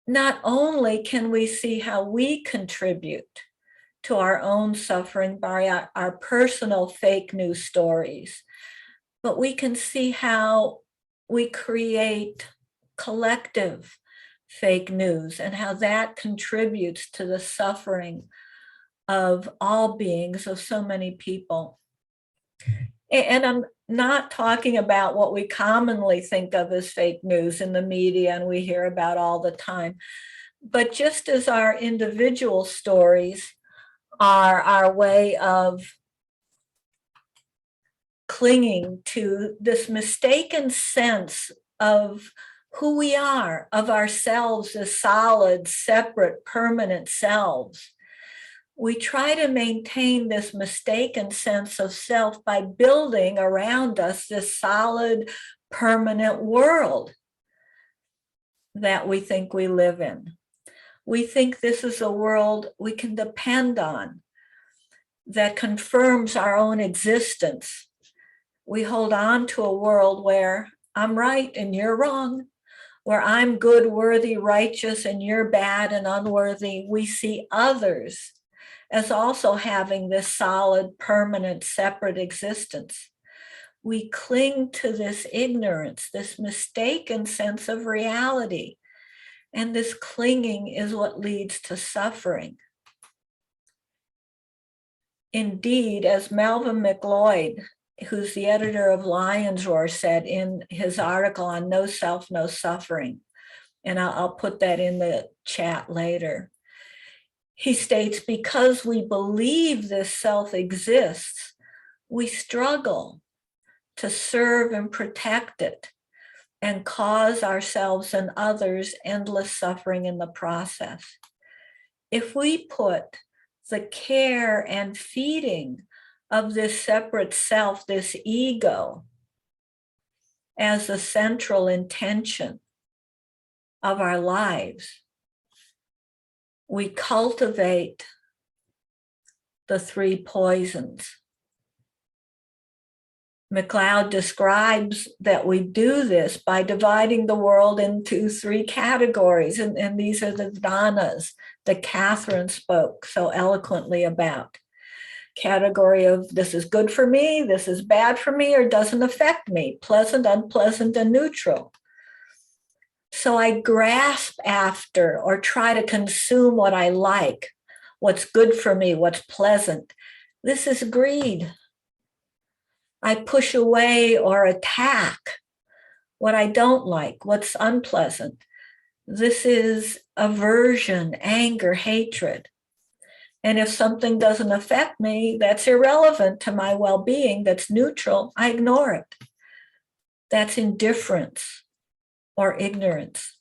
not only can we see how we contribute to our own suffering by our personal fake news stories, but we can see how we create collective fake news and how that contributes to the suffering of all beings, of so many people. And I'm not talking about what we commonly think of as fake news in the media and we hear about all the time, but just as our individual stories are our way of clinging to this mistaken sense of who we are, of ourselves as solid, separate, permanent selves. We try to maintain this mistaken sense of self by building around us this solid, permanent world that we think we live in. We think this is a world we can depend on, that confirms our own existence. We hold on to a world where I'm right and you're wrong, where I'm good, worthy, righteous, and you're bad and unworthy. We see others as also having this solid, permanent, separate existence. We cling to this ignorance, this mistaken sense of reality. And this clinging is what leads to suffering. Indeed, as Melvin McLeod, who's the editor of Lion's Roar, said in his article on No Self, No Suffering, and I'll put that in the chat later. He states, because we believe this self exists, we struggle to serve and protect it and cause ourselves and others endless suffering in the process. If we put the care and feeding of this separate self, this ego, as the central intention of our lives, we cultivate the three poisons. McLeod describes that we do this by dividing the world into three categories, and these are the dhanas that Catherine spoke so eloquently about. Category of this is good for me, this is bad for me, or doesn't affect me, pleasant, unpleasant, and neutral. So I grasp after or try to consume what I like, what's good for me, what's pleasant. This is greed. I push away or attack what I don't like, what's unpleasant. This is aversion, anger, hatred. And if something doesn't affect me, that's irrelevant to my well-being, that's neutral, I ignore it. That's indifference or ignorance.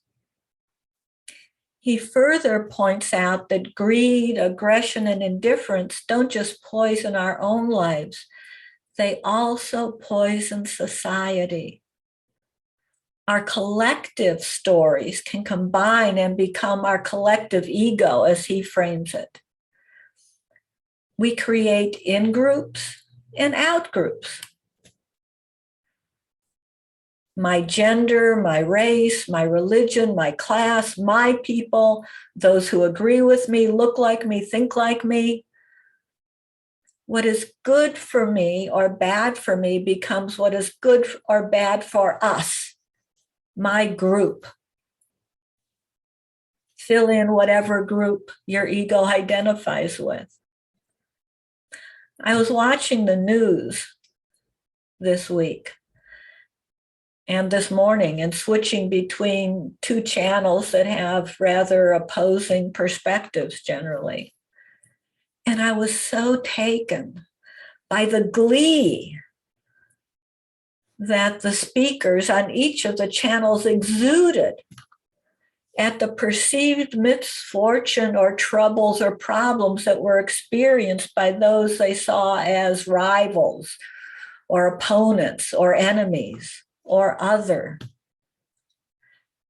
He further points out that greed, aggression, and indifference don't just poison our own lives, they also poison society. Our collective stories can combine and become our collective ego, as he frames it. We create in-groups and out-groups. My gender, my race, my religion, my class, my people, those who agree with me, look like me, think like me. What is good for me or bad for me becomes what is good or bad for us, my group. Fill in whatever group your ego identifies with. I was watching the news this week and this morning and switching between two channels that have rather opposing perspectives generally. And I was so taken by the glee that the speakers on each of the channels exuded at the perceived misfortune or troubles or problems that were experienced by those they saw as rivals or opponents or enemies or other.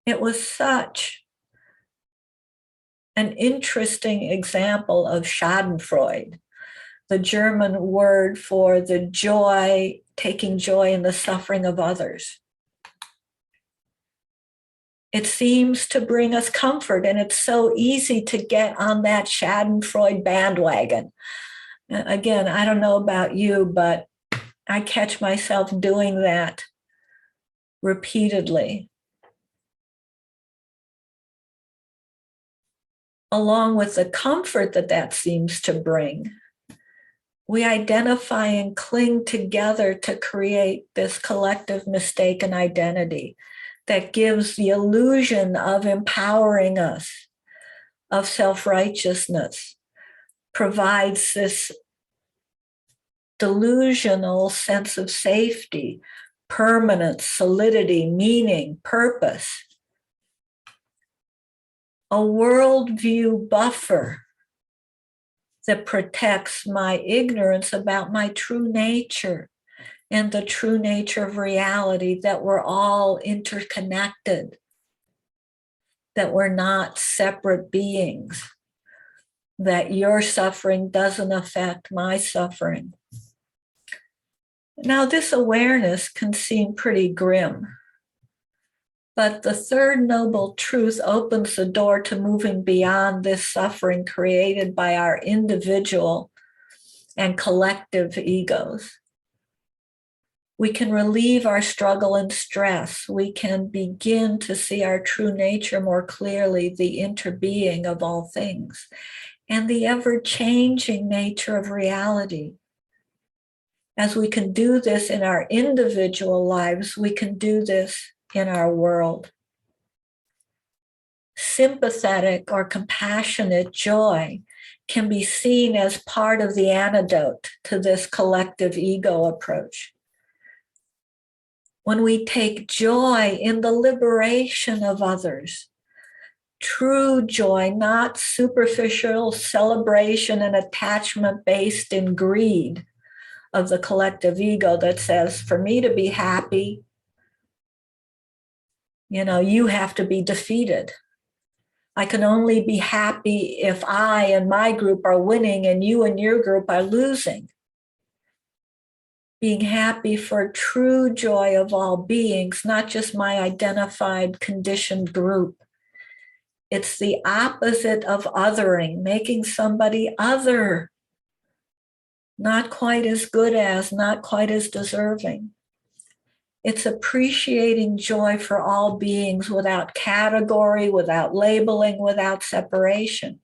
It was such an interesting example of Schadenfreude, the German word for the joy, taking joy in the suffering of others. It seems to bring us comfort, and it's so easy to get on that Schadenfreude bandwagon. Again, I don't know about you, but I catch myself doing that repeatedly. Along with the comfort that that seems to bring, we identify and cling together to create this collective mistaken identity that gives the illusion of empowering us, of self-righteousness, provides this delusional sense of safety, permanence, solidity, meaning, purpose. A worldview buffer that protects my ignorance about my true nature and the true nature of reality, that we're all interconnected, that we're not separate beings, that your suffering doesn't affect my suffering. Now, this awareness can seem pretty grim, but the third noble truth opens the door to moving beyond this suffering created by our individual and collective egos. We can relieve our struggle and stress. We can begin to see our true nature more clearly, the interbeing of all things, and the ever-changing nature of reality. As we can do this in our individual lives, we can do this in our world. Sympathetic or compassionate joy can be seen as part of the antidote to this collective ego approach. When we take joy in the liberation of others, true joy, not superficial celebration and attachment based in greed of the collective ego that says, for me to be happy, you have to be defeated. I can only be happy if I and my group are winning and you and your group are losing. Being happy for true joy of all beings, not just my identified conditioned group. It's the opposite of othering, making somebody other, not quite as good as, not quite as deserving. It's appreciating joy for all beings without category, without labeling, without separation.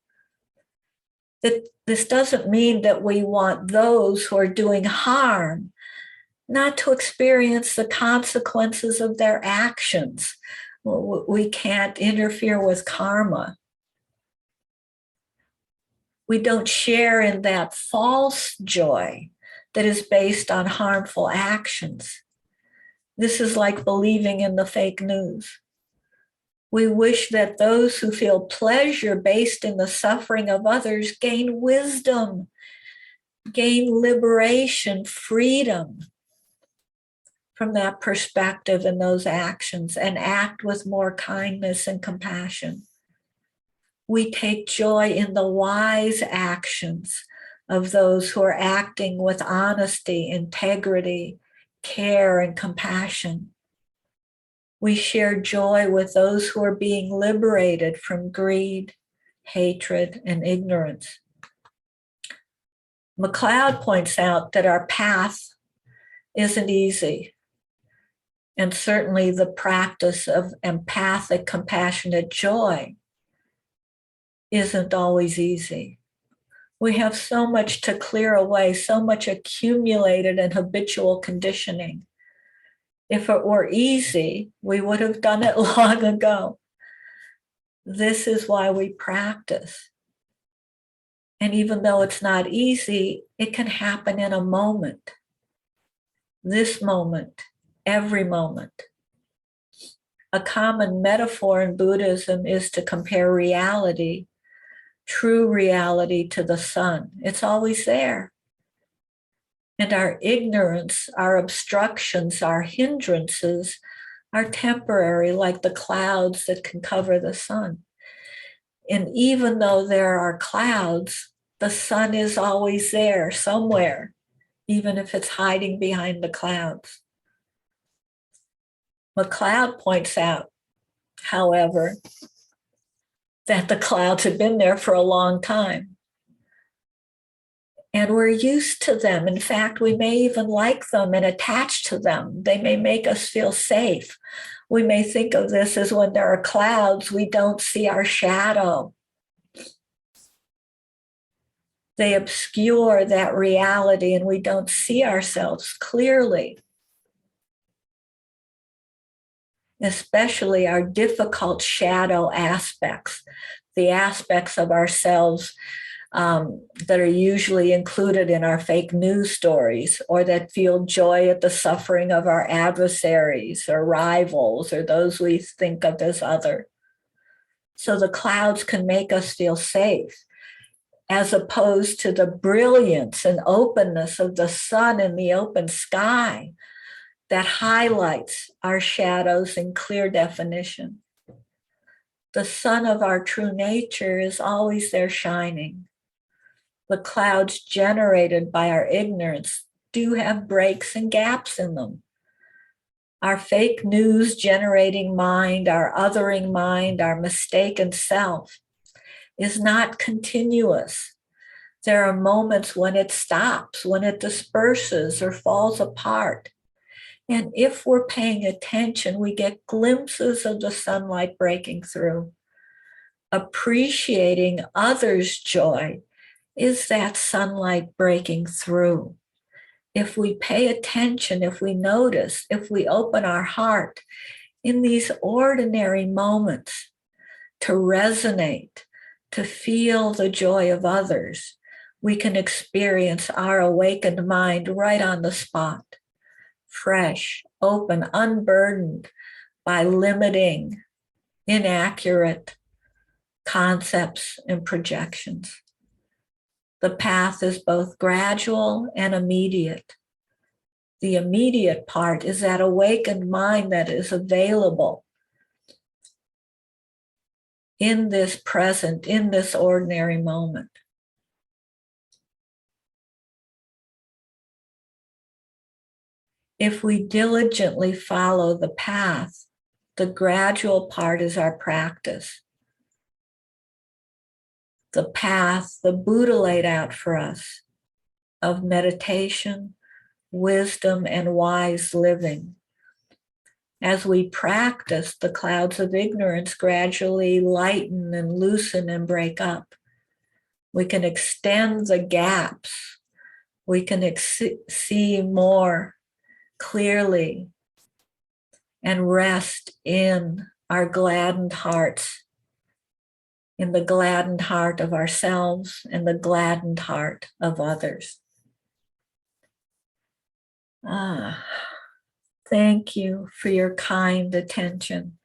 This doesn't mean that we want those who are doing harm not to experience the consequences of their actions. We can't interfere with karma. We don't share in that false joy that is based on harmful actions. This is like believing in the fake news. We wish that those who feel pleasure based in the suffering of others gain wisdom, gain liberation, freedom from that perspective and those actions, and act with more kindness and compassion. We take joy in the wise actions of those who are acting with honesty, integrity, care, and compassion. We share joy with those who are being liberated from greed, hatred, and ignorance. MacLeod points out that our path isn't easy. And certainly the practice of empathic, compassionate joy isn't always easy. We have so much to clear away, so much accumulated and habitual conditioning. If it were easy, we would have done it long ago. This is why we practice. And even though it's not easy, it can happen in a moment. This moment, every moment. A common metaphor in Buddhism is to compare reality, true reality, to the sun. It's always there. And our ignorance, our obstructions, our hindrances are temporary, like the clouds that can cover the sun. And even though there are clouds, the sun is always there somewhere, even if it's hiding behind the clouds. MacLeod points out however, that the clouds have been there for a long time. And we're used to them. In fact, we may even like them and attach to them. They may make us feel safe. We may think of this as when there are clouds, we don't see our shadow. They obscure that reality and we don't see ourselves clearly. Especially our difficult shadow aspects, the aspects of ourselves that are usually included in our fake news stories, or that feel joy at the suffering of our adversaries or rivals or those we think of as other. So the clouds can make us feel safe, as opposed to the brilliance and openness of the sun in the open sky that highlights our shadows in clear definition. The sun of our true nature is always there shining. The clouds generated by our ignorance do have breaks and gaps in them. Our fake news generating mind, our othering mind, our mistaken self is not continuous. There are moments when it stops, when it disperses or falls apart. And if we're paying attention, we get glimpses of the sunlight breaking through. Appreciating others' joy is that sunlight breaking through. If we pay attention, if we notice, if we open our heart in these ordinary moments to resonate, to feel the joy of others, we can experience our awakened mind right on the spot, fresh, open, unburdened by limiting, inaccurate concepts and projections. The path is both gradual and immediate. The immediate part is that awakened mind that is available in this present, in this ordinary moment. If we diligently follow the path, the gradual part is our practice. The path the Buddha laid out for us of meditation, wisdom, and wise living. As we practice, the clouds of ignorance gradually lighten and loosen and break up. We can extend the gaps. We can see more clearly and rest in our gladdened hearts, in the gladdened heart of ourselves and the gladdened heart of others. Thank you for your kind attention.